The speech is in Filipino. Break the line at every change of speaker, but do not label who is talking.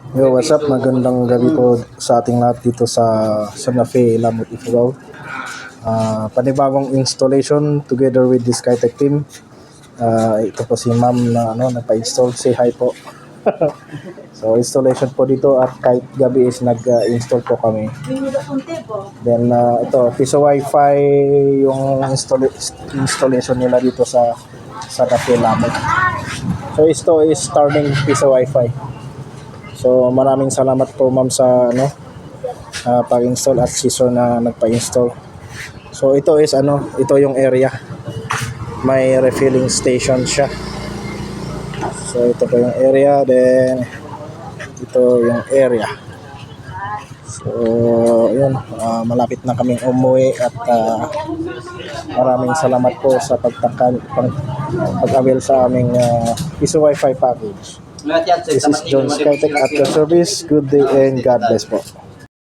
Yo, what's up? Magandang gabi po sa ating lahat dito sa Santa Fe, Lamut, Ifugao. Panibagong installation together with the Skytech team. Ito po si ma'am na nagpa-install. Say hi po. So, installation po dito at kahit gabi is nag-install po kami. Then, ito, piso wifi yung installation nila dito sa Santa Fe, Lamut. So, ito is starting piso wifi. So, maraming salamat po ma'am sa pag-install at si sir na nagpa-install. So, ito is ito yung area. May refilling station siya. So, ito po yung area, then ito yung area. So, yun, malapit na kaming umuwi at maraming salamat po sa pag-avail sa aming piso wifi package. This is John Skytech at your service. Good day and God bless po.